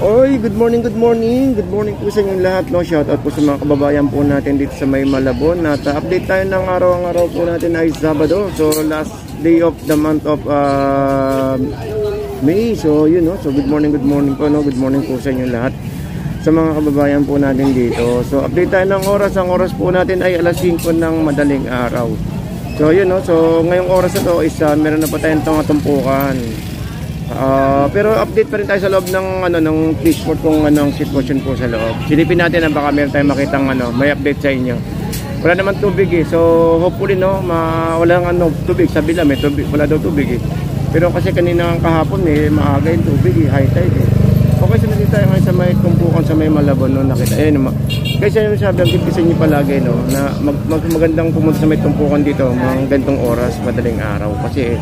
Oy, good morning, good morning. Good morning po sa inyong lahat, no? Shout out po sa mga kababayan po natin dito sa May Malabon. At update tayo ng araw po natin ay Sabado. So last day of the month of May. So yun, no? So good morning po, no? Good morning po sa inyong lahat sa mga kababayan po natin dito. So update tayo ng oras. Ang oras po natin ay alas 5 ng madaling araw. So yun, no? So ngayong oras na to is meron na pa tayong tumpukan. Pero update pa rin tayo sa loob ng ng fishport kung anong sitwasyon po sa loob. Silipin natin na baka meron tayong makitang may update sa inyo. Wala naman tubig eh. So hopefully walang tubig. Sabi lang may tubig, wala daw tubig eh. Pero kasi kanina kahapon maaga yung tubig eh, high tide eh. Okay, so nandito tayo ngayon sa may tumpukan sa May Malabon, no, nakita. Kasi yung sabi, ang tipisin niyo palagi, no, na magandang pumunta sa may tumpukan dito, mga gantong oras, madaling araw. Kasi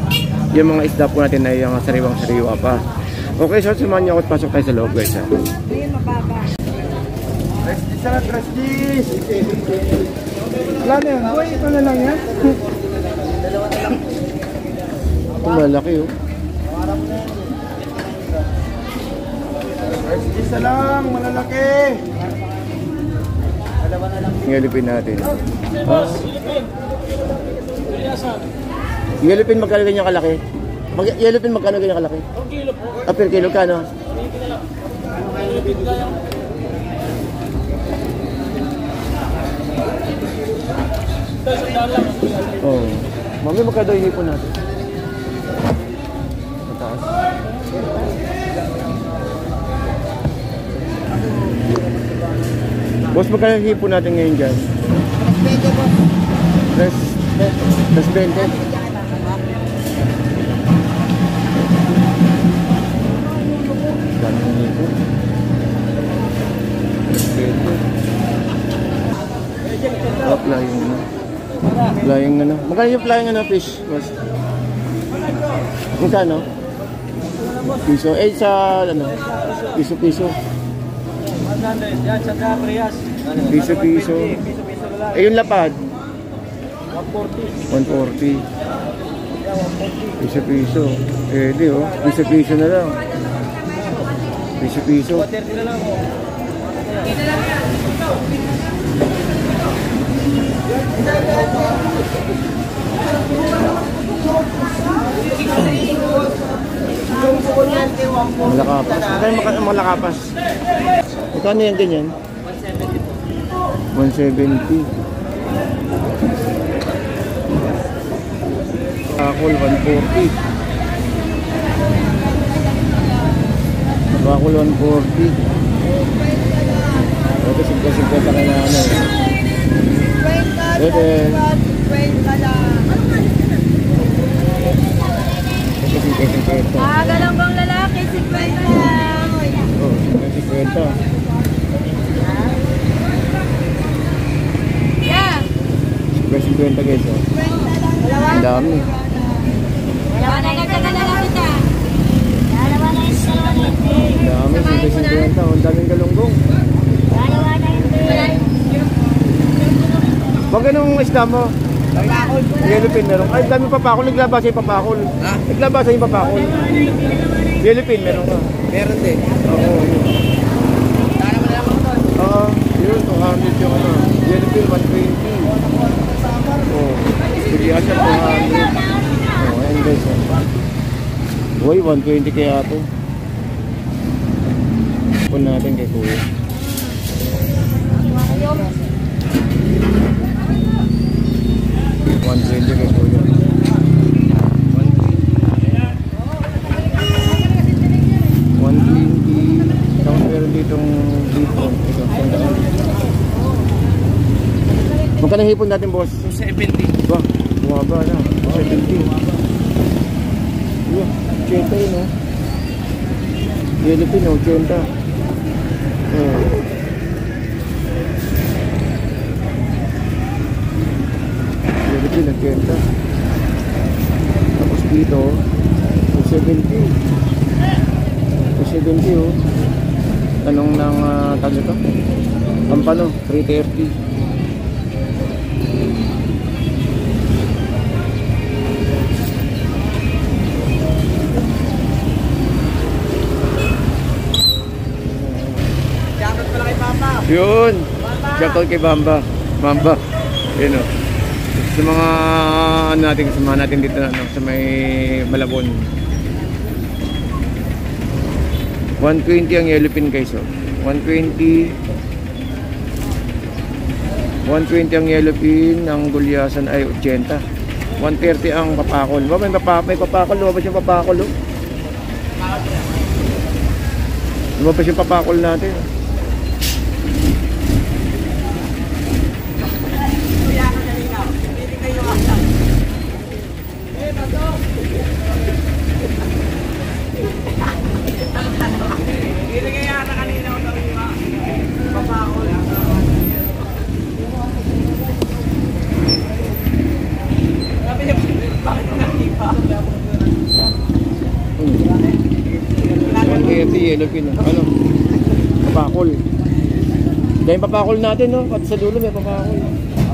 yung mga isda po natin ay yung sariwang-sariwa pa. Okay, so samahan niyo ako at pasok tayo sa loob, guys. Ayun, mababa. Restis! Wala na yan, uy, ito na lang yan. Ito malaki, oh. Isa lang, malalaki. Ngalipin natin. Ngalipin magkano ganyan kalaki? Ngalipin magkano ganyan kalaki? Per kilo kano? Oh. Mami magkano ihipon natin? Mataas. Boss, magkano hipon natin ngayon dyan? Plus 20. Daming hipon. Plus 20. Flying na. Flying na. Magkano yung flying fish, boss? Magkano? Piso. Sa piso. Piso. Yung lapad 140. Piso. Di oh. Piso na lang. Piso. Malakapas. Malakapas. Magkano yan ganyan? 170. Bakul 140. Bakul 140. Ito sigla sa kanya Ito Galambang lalaki, 50 lang. Oh, 50. Yeah. 50 guys, oh. Ang dami. Dalawa na lalaki ta. Dalawa na isa. Ang dami, 50. Ang daming galunggong. Dalawa na Wag ganung isda mo. Papakol. Yellowfin meron. Ay, dami papakol. Naglabasa yung papakol. Ha? Naglabasa yung papakol. Yellowfin meron ka. Meron din. Oo. Sana mo na lang ako doon. Oo. Yun, 200 yung Yellowfin, 120. Oo. Sige siya 200. Oo, ayan guys. Uy, 120 kaya ito. Pun natin kay Kuya. 120 kay Kuya. 120. Tapos meron ditong hipon. Ito, sandaan. Magkano hipon natin, boss? 270. Ba, bumaba na. 270. Yeah, 80 yun, no? Yellowfin, 80. Yellowfin, 80. Tapos dito, 270. 270, oh. Tanong ng tag ito? Pampano, 330. Yun. Shoutout kay Bamba. Bamba. Yun o. Sa mga ano natin, kasama natin dito na, no, sa may Malabon. 120 ang yellow pin guys, oh. 120 ang yellow pin, ang gulyasan ay 80. 130 ang papakol. May papakol, lumabas yung papakol, oh. Lumabas yung papakol natin. Yellow pin, ano? Papakol. Dahil papakol natin, no? At sa dulo may papakol.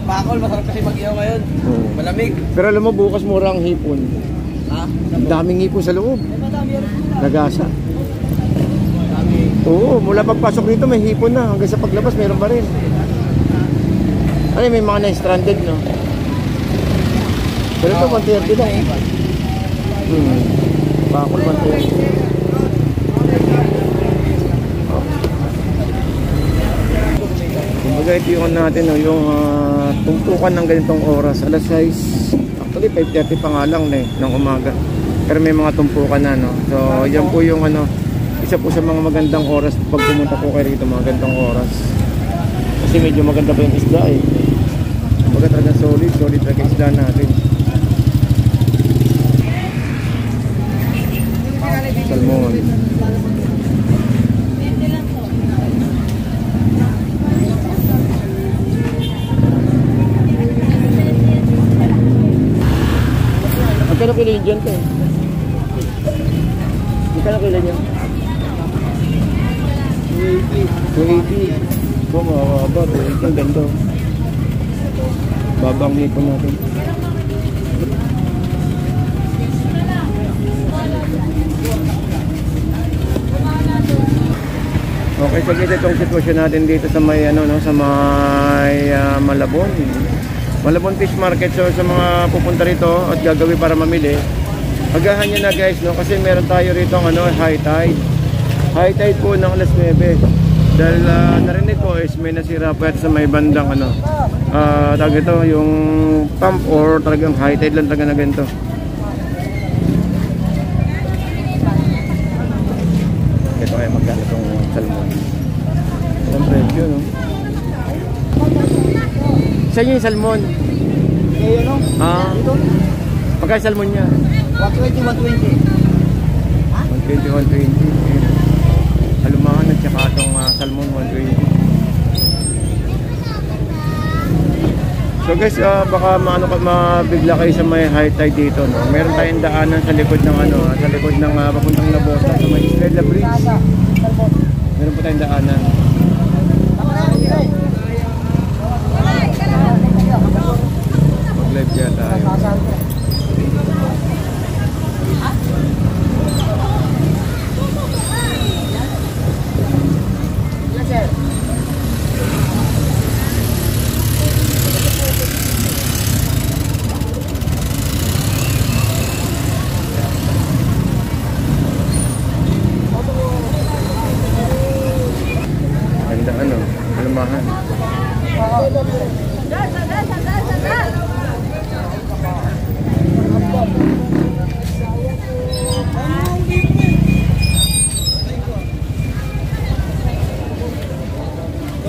Papakol, masarap kasi mag-iyaw ngayon. Malamig. Pero alam mo, bukas mura ang hipon. Ha? Ang daming hipon sa loob. Nagasa. Dami. Oo, mula pagpasok dito may hipon na. Hanggang sa paglabas meron pa rin. Ano, may mga na-stranded, no? Pero ito, 130 lang. Papakol 130. Kumbaga ito yung natin, no, yung tumpukan ng ganitong oras, alas 6, actually 5:30 pa nga lang ng umaga, pero may mga tumpukan na, no? So yan po yung ano, isa po sa mga magandang oras pag pumunta po kayo rito, mga ganitong oras, kasi medyo maganda pa yung isda eh. Kumbaga talaga solid talaga isda natin. Salmon. Magkano kilo yun dyan, te? Magkano kilo yun? 280. So, mababa. 280. Ang ganda. Babang nipon natin. Okay, so kita itong sitwasyon natin dito sa may, ano, no, sa may Malabon. Malabon Fish Market. So sa mga pupunta rito at gagawin para mamili, agahan nyo na guys, no? Kasi meron tayo rito ano, high tide. High tide po ng alas 9. Dahil narinig ko is may nasira pa sa may bandang ano, tawag ito yung pump, or talagang high tide lang talaga na ganito. Ito ay magkano itong salmon. Ang presyo, no? Saan yung salmon? Eh, ano? Ito? Pagka salmon niya? 120, 120. 120. Alumahan at saka itong salmon 120. So guys, baka mabigla kayo sa may high tide dito, no? Meron tayong daanan sa likod ng ano, sa likod ng papuntang Nabota, sa may Estrella Bridge. Meron po tayong daanan. Mag-live kaya tayo. Ganda ano, alumahan.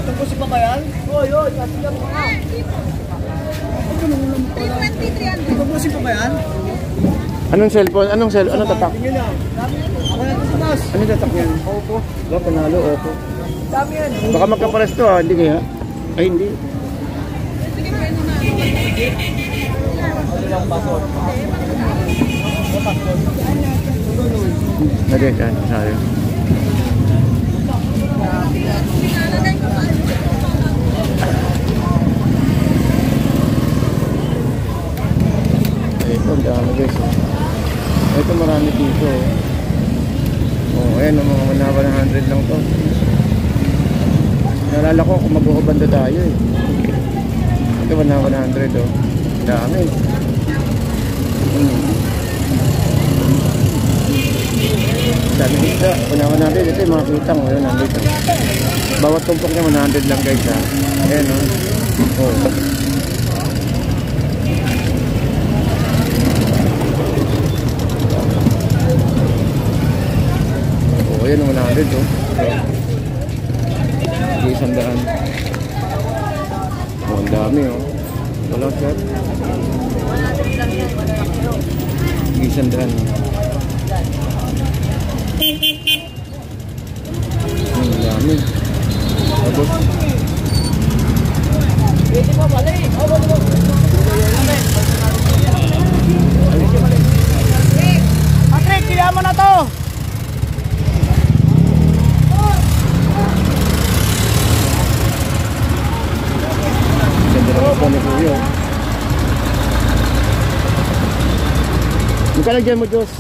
Tapusin pa ba yan? Oy, kasi yan pa nga. Tapusin pa ba yan? Anong cellphone? Anong tatak? Tingin na. Ako na ito sa taas. Anong tatak yan? Opo. Wala, panalo, opo. Dami yan. Baka magkapares to ha, hindi kaya? Ay, hindi. Nagay ka, sayo. Ito, ang dami guys. Ito marami dito. Oh, ayan, mga 100 lang to. Nalala ko kung mag-uubando tayo eh. Ito 100 oh. Dami. Dami isda. 100. Ito yung mga kitang. Ayun, nandito. Bawat tumpok niya 100 lang guys ha. Ayan oh. Oh. Oh, ayan 100 oh. Isang daan. Oh, ang dami oh. Wala sir. Isang daan. Ang dami. Tapos. Patrick, kaya mo na to! Ganda naman po ni Kuya. Magkano dyan mo, Diyos?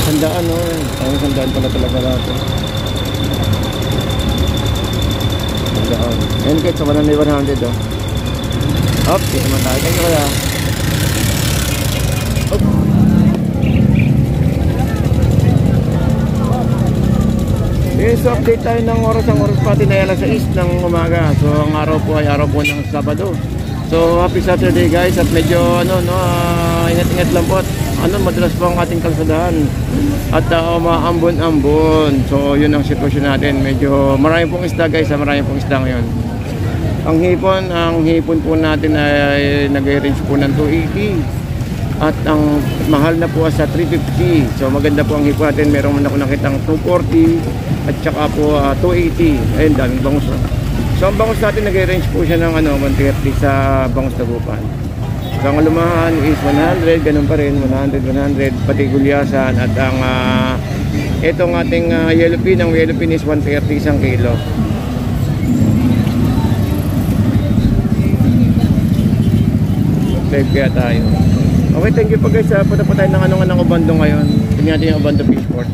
Sandaan, no? Ang sandaan pala talaga natin. Sandaan. Ayan kahit sa 100, oh. Up, dito naman tayo. Kaya kaya. Up. Okay, so update tayo ng oras. Ang oras pati na alas 6 ng umaga. So ang araw po ay araw po ng Sabado. So happy Saturday guys. At medyo ingat-ingat lang po. At madalas po ang ating kalsadahan. At umaambon-ambon. So yun ang sitwasyon natin. Medyo marami pong isda guys. Marami pong isda ngayon. Ang hipon po natin ay nag-range po ng 280. At ang mahal na po sa 350. So maganda po ang hipon natin. Meron man ako nakitang 240 at saka po 280. Ayun, daming bangus. So ang bangus natin nag-range po siya ng 130 sa bangus Dagupan. So ang alumahan is 100, ganun pa rin, 100, pati gulyasan. At ang itong ating yellow pin, ang yellow pin is 130 isang kilo. Save kaya tayo. Okay, thank you po guys. Punta po tayo ng ng Obando ngayon. Tingnan natin yung Obando Fishport.